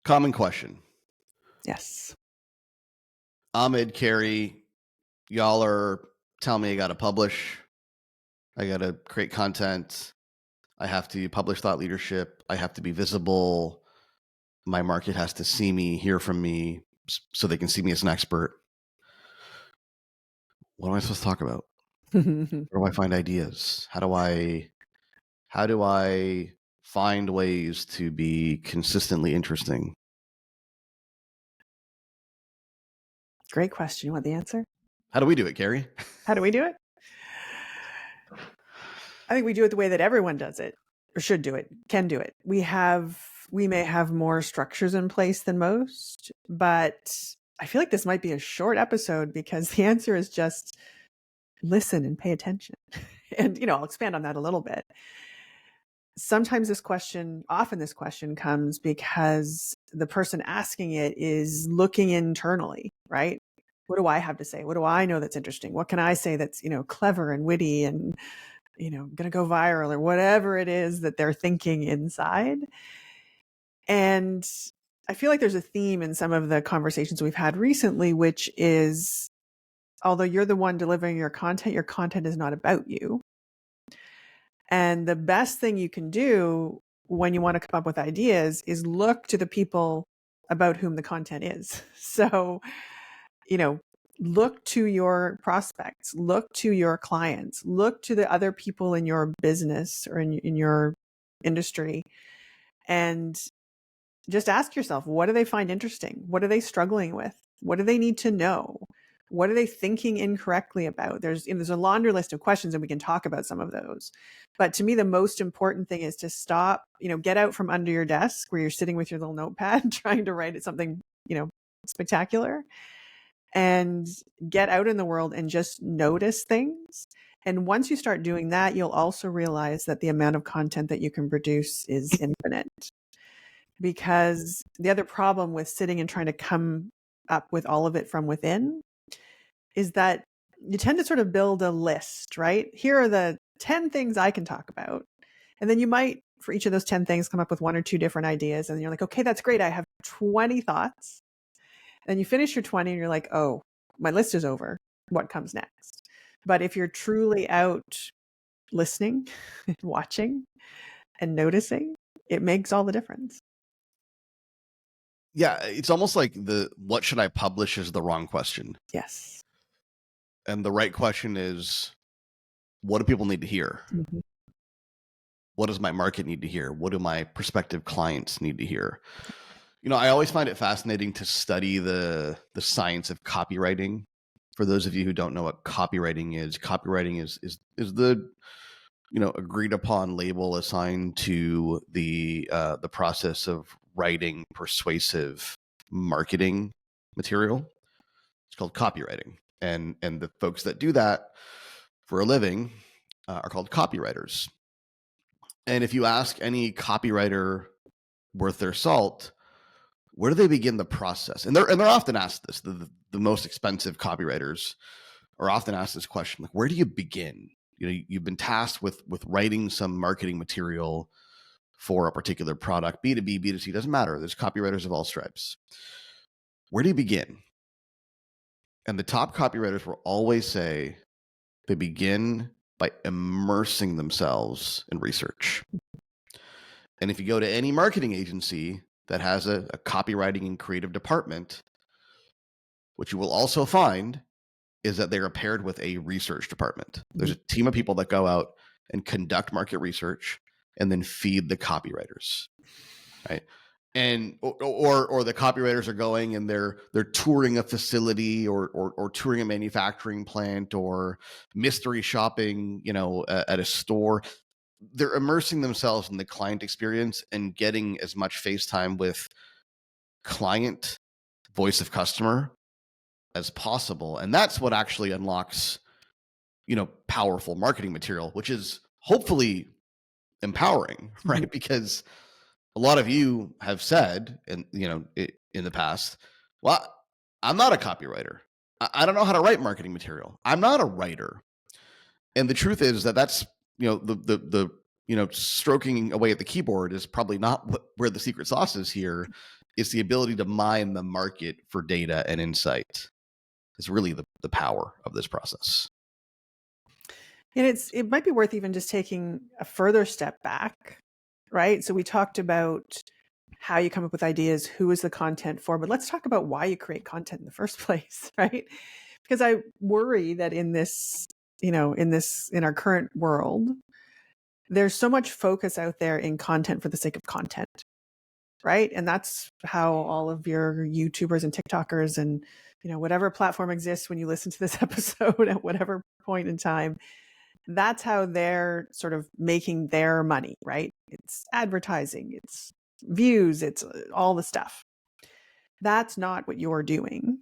Common question. Yes. Ahmed, Carrie, y'all are telling me I got to publish. I got to create content. I have to publish thought leadership. I have to be visible. My market has to see me, hear from me, so they can see me as an expert. What am I supposed to talk about? Where do I find ideas? How do I find ways to be consistently interesting? Great question. You want the answer? How do we do it, Carrie? How do we do it? I think we do it the way that everyone does it, or should do it, can do it. We may have more structures in place than most, but I feel like this might be a short episode because the answer is just listen and pay attention. And, I'll expand on that a little bit. Often this question comes because the person asking it is looking internally, right? What do I have to say? What do I know that's interesting? What can I say that's, clever and witty and, going to go viral, or whatever it is that they're thinking inside. And I feel like there's a theme in some of the conversations we've had recently, which is, although you're the one delivering your content is not about you. And the best thing you can do when you want to come up with ideas is look to the people about whom the content is. So, look to your prospects, look to your clients, look to the other people in your business or in your industry, and just ask yourself, what do they find interesting? What are they struggling with? What do they need to know? What are they thinking incorrectly about? There's a laundry list of questions, and we can talk about some of those. But to me, the most important thing is to stop, get out from under your desk where you're sitting with your little notepad trying to write something, spectacular, and get out in the world and just notice things. And once you start doing that, you'll also realize that the amount of content that you can produce is infinite. Because the other problem with sitting and trying to come up with all of it from within is that you tend to sort of build a list, right? Here are the 10 things I can talk about. And then you might, for each of those 10 things, come up with one or two different ideas. And you're like, okay, that's great. I have 20 thoughts. And you finish your 20 and you're like, oh, my list is over. What comes next? But if you're truly out listening, watching, and noticing, it makes all the difference. Yeah, it's almost like what should I publish is the wrong question. Yes. And the right question is, what do people need to hear? Mm-hmm. What does my market need to hear? What do my prospective clients need to hear? I always find it fascinating to study the science of copywriting. For those of you who don't know what copywriting is the agreed upon label assigned to the process of writing persuasive marketing material. It's called copywriting, and the folks that do that for a living are called copywriters. And if you ask any copywriter worth their salt, where do they begin the process? And they're often asked this. The most expensive copywriters are often asked this question, like, where do you begin? You've been tasked with writing some marketing material for a particular product, B2B, B2C, doesn't matter. There's copywriters of all stripes. Where do you begin? And the top copywriters will always say they begin by immersing themselves in research. And if you go to any marketing agency that has a copywriting and creative department, what you will also find is that they are paired with a research department. There's a team of people that go out and conduct market research and then feed the copywriters, right? And or the copywriters are going and they're touring a facility or touring a manufacturing plant or mystery shopping, at a store. They're immersing themselves in the client experience and getting as much face time with client, voice of customer, as possible. And that's what actually unlocks, powerful marketing material, which is hopefully empowering, right? Mm-hmm. Because a lot of you have said, in the past, well, I'm not a copywriter. I don't know how to write marketing material. I'm not a writer. And the truth is that's, the stroking away at the keyboard is probably not where the secret sauce is here. It's the ability to mine the market for data and insight. It's really the power of this process. And it might be worth even just taking a further step back, right? So we talked about how you come up with ideas, who is the content for, but let's talk about why you create content in the first place, right? Because I worry that in this, in our current world, there's so much focus out there in content for the sake of content, right? And that's how all of your YouTubers and TikTokers and, whatever platform exists when you listen to this episode at whatever point in time, that's how they're sort of making their money, right? It's advertising, it's views, it's all the stuff. That's not what you're doing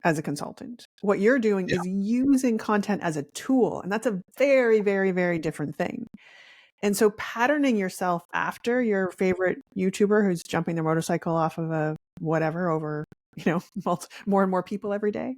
as a consultant. What you're doing is using content as a tool. And that's a very, very, very different thing. And so patterning yourself after your favorite YouTuber who's jumping their motorcycle off of a whatever over, more and more people every day,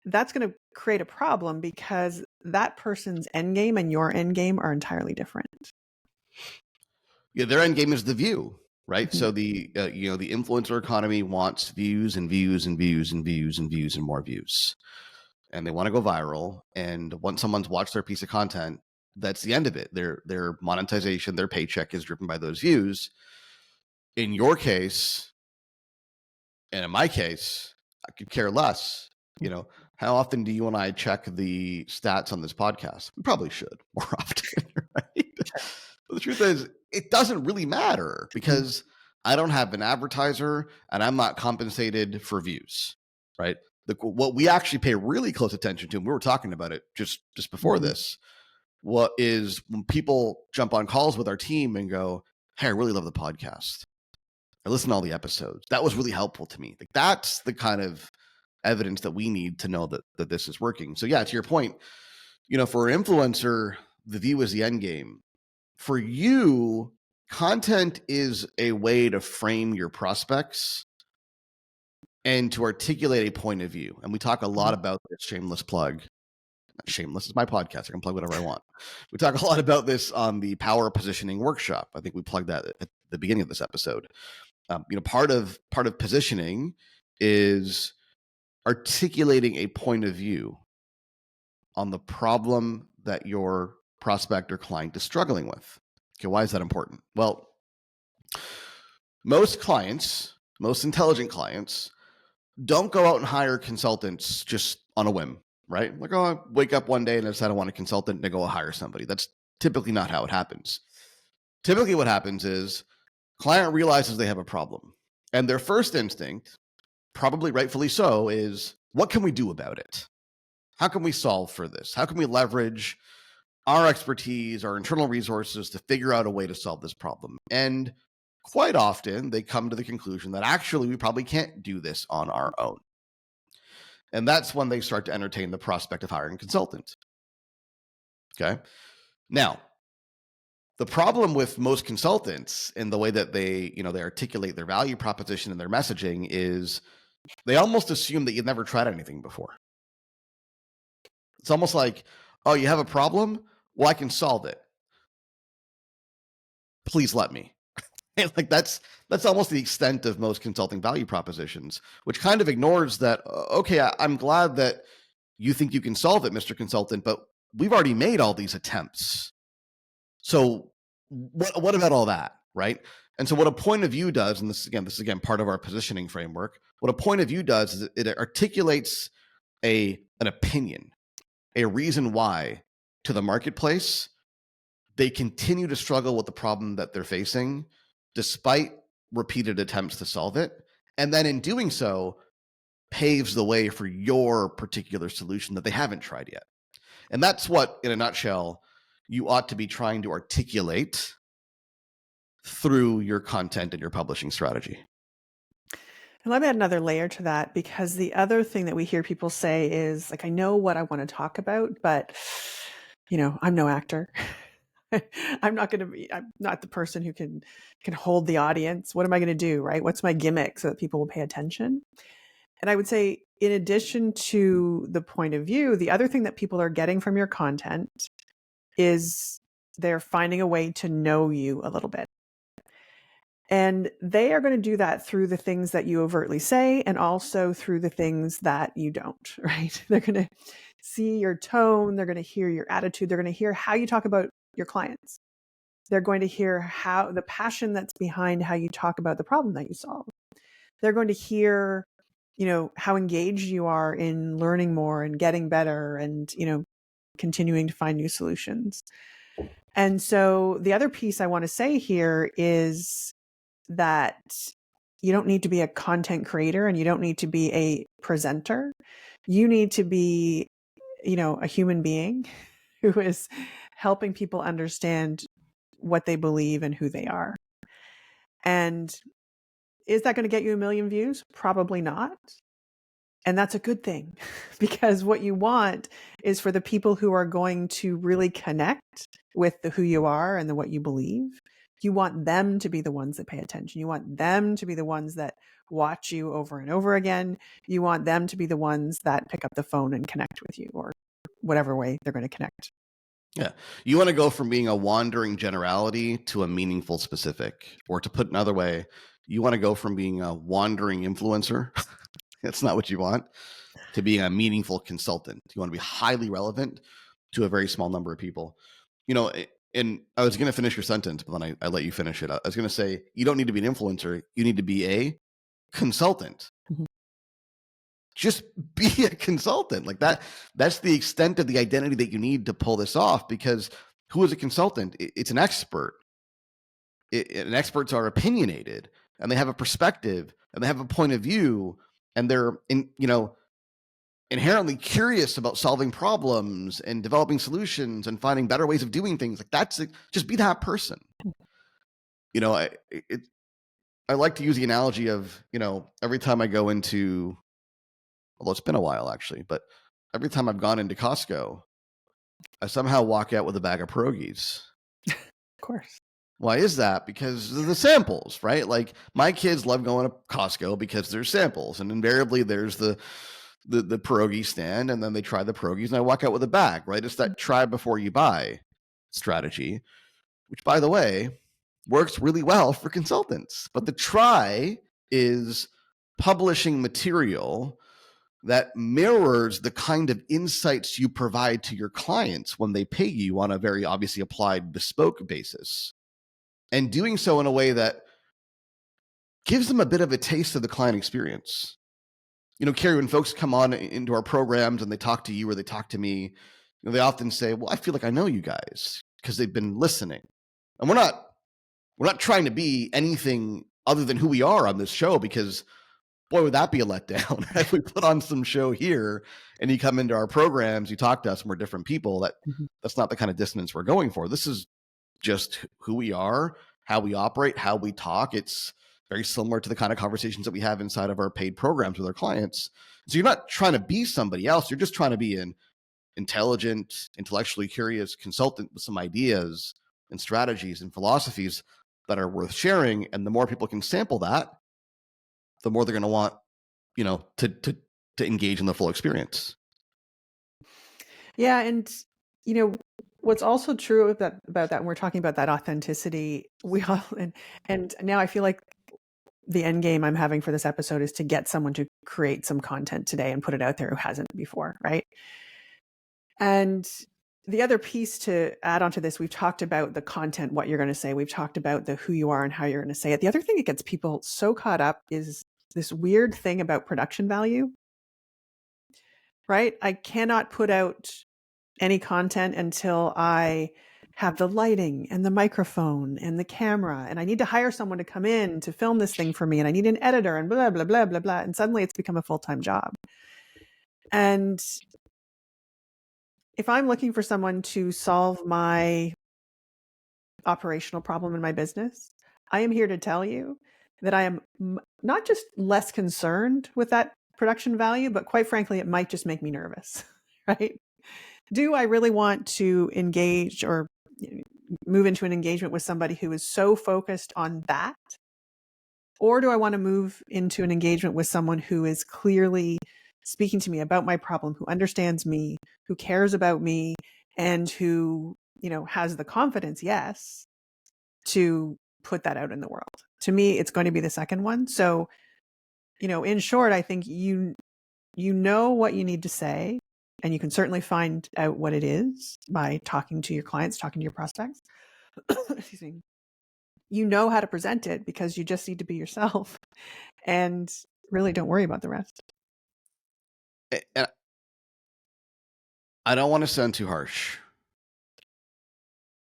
that's going to create a problem because that person's end game and your end game are entirely different. Yeah, their end game is the view, right? Mm-hmm. So the the influencer economy wants views and views and views and views and views and more views, and they want to go viral. And once someone's watched their piece of content, that's the end of it. Their monetization, their paycheck is driven by those views. In your case, and in my case, I could care less. How often do you and I check the stats on this podcast? We probably should more often, right? But the truth is, it doesn't really matter because I don't have an advertiser and I'm not compensated for views, right? What we actually pay really close attention to, and we were talking about it just before this, what is when people jump on calls with our team and go, hey, I really love the podcast. I listened to all the episodes. That was really helpful to me. Like, that's the kind of evidence that we need to know that this is working. So yeah, to your point, for an influencer, the view is the end game. For you, content is a way to frame your prospects and to articulate a point of view. And we talk a lot about this. Shameless plug. Shameless is my podcast. I can plug whatever I want. We talk a lot about this on the Power Positioning Workshop. I think we plugged that at the beginning of this episode. Part of positioning is articulating a point of view on the problem that your prospect or client is struggling with. Okay, why is that important? Well, most clients, most intelligent clients, don't go out and hire consultants just on a whim, right? Like, I wake up one day and decide I want a consultant and I go hire somebody. That's typically not how it happens. Typically what happens is client realizes they have a problem. And their first instinct, probably rightfully so, is what can we do about it? How can we solve for this? How can we leverage our expertise, our internal resources to figure out a way to solve this problem? And quite often they come to the conclusion that actually we probably can't do this on our own. And that's when they start to entertain the prospect of hiring a consultant. Okay. Now, the problem with most consultants in the way that they articulate their value proposition and their messaging is they almost assume that you've never tried anything before. It's almost like, oh, you have a problem? Well, I can solve it. Please let me. Like that's almost the extent of most consulting value propositions, which kind of ignores that, okay, I'm glad that you think you can solve it, Mr. Consultant, but we've already made all these attempts. So what about all that, right? And so what a point of view does, and this is again part of our positioning framework, what a point of view does is it articulates an opinion, a reason why to the marketplace they continue to struggle with the problem that they're facing despite repeated attempts to solve it. And then in doing so, paves the way for your particular solution that they haven't tried yet. And that's what, in a nutshell, you ought to be trying to articulate through your content and your publishing strategy. And let me add another layer to that, because the other thing that we hear people say is like, I know what I want to talk about, but I'm no actor. I'm not the person who can hold the audience. What am I going to do? Right? What's my gimmick so that people will pay attention? And I would say, in addition to the point of view, the other thing that people are getting from your content is they're finding a way to know you a little bit. And they are going to do that through the things that you overtly say and also through the things that you don't, right? They're going to see your tone. They're going to hear your attitude. They're going to hear how you talk about your clients. They're going to hear how the passion that's behind how you talk about the problem that you solve. They're going to hear, how engaged you are in learning more and getting better and, continuing to find new solutions. And so the other piece I want to say here is that you don't need to be a content creator and you don't need to be a presenter. You need to be, a human being who is helping people understand what they believe and who they are. And is that going to get you a million views? Probably not. And that's a good thing because what you want is for the people who are going to really connect with who you are and what you believe. You want them to be the ones that pay attention. You want them to be the ones that watch you over and over again. You want them to be the ones that pick up the phone and connect with you or whatever way they're going to connect. Yeah. You want to go from being a wandering generality to a meaningful specific, or to put another way, you want to go from being a wandering influencer. That's not what you want, to being a meaningful consultant. You want to be highly relevant to a very small number of people. And I was going to finish your sentence, but then I let you finish it. I was going to say, you don't need to be an influencer. You need to be a consultant. Mm-hmm. Just be a consultant like that. That's the extent of the identity that you need to pull this off, because who is a consultant? It's an expert. And experts are opinionated and they have a perspective and they have a point of view and they're inherently curious about solving problems and developing solutions and finding better ways of doing things. Like just be that person. I like to use the analogy of, every time I go into, although it's been a while actually, but every time I've gone into Costco, I somehow walk out with a bag of pierogies. Of course. Why is that? Because of the samples, right? Like my kids love going to Costco because there's samples, and invariably there's the pierogi stand, and then they try the pierogies, and I walk out with a bag, right? It's that try before you buy strategy, which, by the way, works really well for consultants. But the try is publishing material that mirrors the kind of insights you provide to your clients when they pay you on a very obviously applied bespoke basis, and doing so in a way that gives them a bit of a taste of the client experience. Carrie, when folks come on into our programs and they talk to you or they talk to me, they often say, well, I feel like I know you guys because they've been listening. And we're not trying to be anything other than who we are on this show, because boy, would that be a letdown if we put on some show here and you come into our programs, you talk to us and we're different people. That's not the kind of dissonance we're going for. This is just who we are, how we operate, how we talk. It's very similar to the kind of conversations that we have inside of our paid programs with our clients. So you're not trying to be somebody else. You're just trying to be an intelligent, intellectually curious consultant with some ideas and strategies and philosophies that are worth sharing. And the more people can sample that, the more they're going to want, to engage in the full experience. Yeah. And, what's also true about that, when we're talking about that authenticity, and now I feel like the end game I'm having for this episode is to get someone to create some content today and put it out there who hasn't before, right? And the other piece to add onto this, we've talked about the content, what you're going to say. We've talked about the who you are and how you're going to say it. The other thing that gets people so caught up is this weird thing about production value, right? I cannot put out any content until I have the lighting and the microphone and the camera, and I need to hire someone to come in to film this thing for me, and I need an editor and blah, blah, blah, blah, blah. And suddenly it's become a full-time job. And if I'm looking for someone to solve my operational problem in my business, I am here to tell you that I am not just less concerned with that production value, but quite frankly, it might just make me nervous, right? Do I really want to engage or move into an engagement with somebody who is so focused on that? Or do I want to move into an engagement with someone who is clearly speaking to me about my problem, who understands me, who cares about me, and who, has the confidence, yes, to put that out in the world, To me, it's going to be the second one. So, in short, I think you know what you need to say, and you can certainly find out what it is by talking to your clients, talking to your prospects. Excuse me. You know how to present it because you just need to be yourself and really don't worry about the rest. And I don't want to sound too harsh,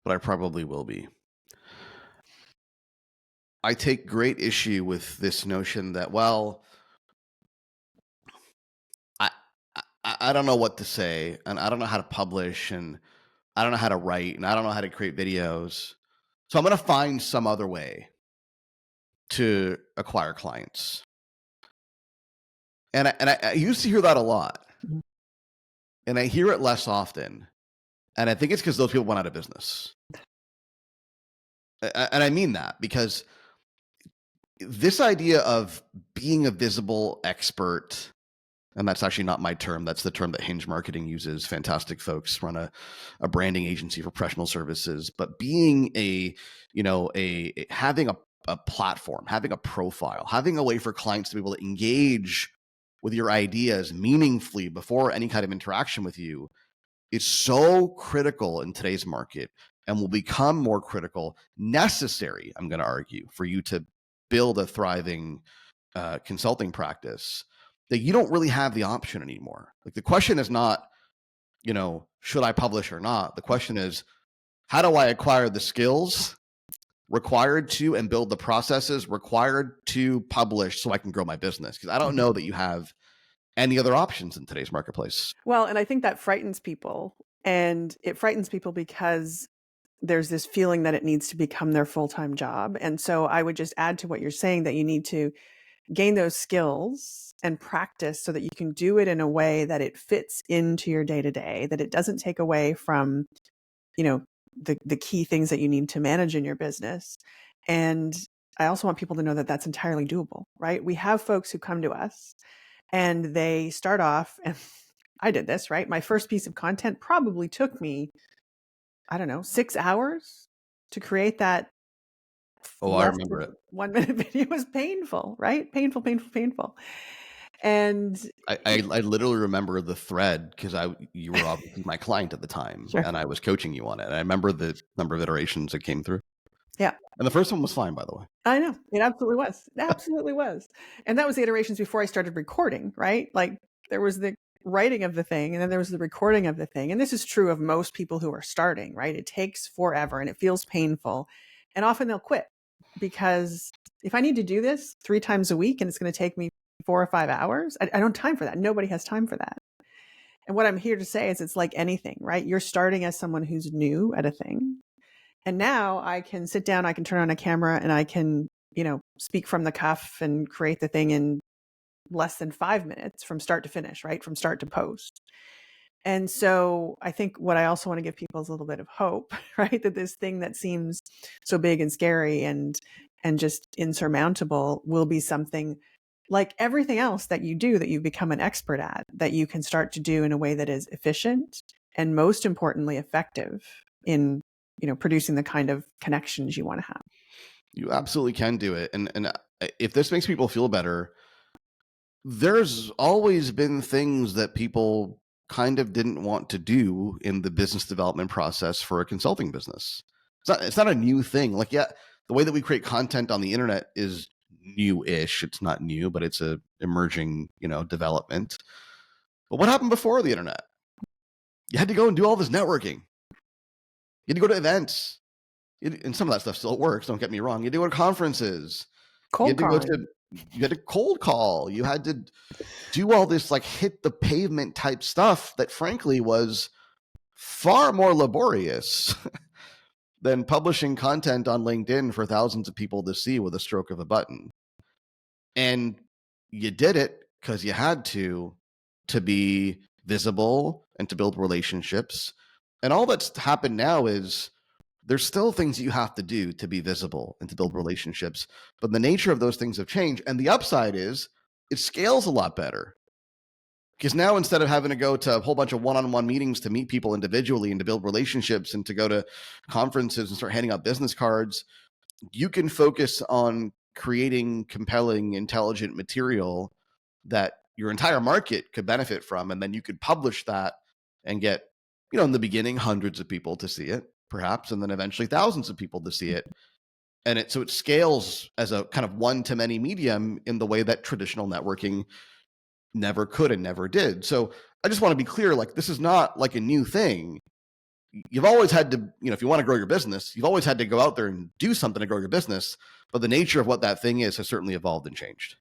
but I probably will be. I take great issue with this notion that, well, I don't know what to say, and I don't know how to publish, and I don't know how to write, and I don't know how to create videos. So I'm going to find some other way to acquire clients. And I used to hear that a lot, and I hear it less often. And I think it's because those people went out of business. And I mean that because this idea of being a visible expert, and that's actually not my term, that's the term that Hinge Marketing uses. Fantastic folks run a branding agency for professional services. But being having a platform, having a profile, having a way for clients to be able to engage with your ideas meaningfully before any kind of interaction with you is so critical in today's market, and will become more critical, necessary, I'm going to argue, for you to build a thriving consulting practice, that you don't really have the option anymore. Like, the question is not, should I publish or not? The question is, how do I acquire the skills required to and build the processes required to publish so I can grow my business? Because I don't know that you have any other options in today's marketplace. Well, and I think that frightens people. And it frightens people because there's this feeling that it needs to become their full-time job. And so I would just add to what you're saying that you need to gain those skills and practice so that you can do it in a way that it fits into your day-to-day, that it doesn't take away from, the key things that you need to manage in your business. And I also want people to know that that's entirely doable, right? We have folks who come to us and they start off, and I did this, right? My first piece of content probably took me, 6 hours to create that. Oh, I remember it. 1 minute video. It was painful, right? Painful. And I literally remember the thread because you were obviously my client at the time, Sure. and I was coaching you on it. And I remember the number of iterations that came through. Yeah. And the first one was fine, by the way. I know. It absolutely was. It absolutely was. And that was the iterations before I started recording, right? Like, there was the writing of the thing, and then there was the recording of the thing. And this is true of most people who are starting, right? It takes forever and it feels painful. And often they'll quit because if I need to do this 3 times a week and it's going to take me 4 or 5 hours, I don't have time for that. Nobody has time for that. And what I'm here to say is it's like anything, right? You're starting as someone who's new at a thing. And now I can sit down, I can turn on a camera, and I can, speak from the cuff and create the thing in less than 5 minutes from start to finish, right? From start to post. And so I think what I also want to give people is a little bit of hope, right? That this thing that seems so big and scary and just insurmountable will be something like everything else that you do, that you've become an expert at, that you can start to do in a way that is efficient and, most importantly, effective in, producing the kind of connections you want to have. You absolutely can do it. And if this makes people feel better, there's always been things that people kind of didn't want to do in the business development process for a consulting business. It's not a new thing. Like, yeah, the way that we create content on the internet is new-ish. It's not new, but it's a emerging, development. But what happened before the internet? You had to go and do all this networking. You had to go to events. And some of that stuff still works, don't get me wrong. You had to go to conferences. You had to cold call. You had to do all this like hit the pavement type stuff that frankly was far more laborious than publishing content on LinkedIn for thousands of people to see with a stroke of a button. And you did it because you had to be visible and to build relationships. And all that's happened now is there's still things you have to do to be visible and to build relationships, but the nature of those things have changed. And the upside is it scales a lot better. Because now, instead of having to go to a whole bunch of one-on-one meetings to meet people individually and to build relationships and to go to conferences and start handing out business cards, you can focus on creating compelling, intelligent material that your entire market could benefit from. And then you could publish that and get, in the beginning, hundreds of people to see it, perhaps, and then eventually thousands of people to see it. And so it scales as a kind of one-to-many medium in the way that traditional networking never could and never did. So I just want to be clear, like, this is not like a new thing. You've always had to, if you want to grow your business, you've always had to go out there and do something to grow your business. But the nature of what that thing is has certainly evolved and changed.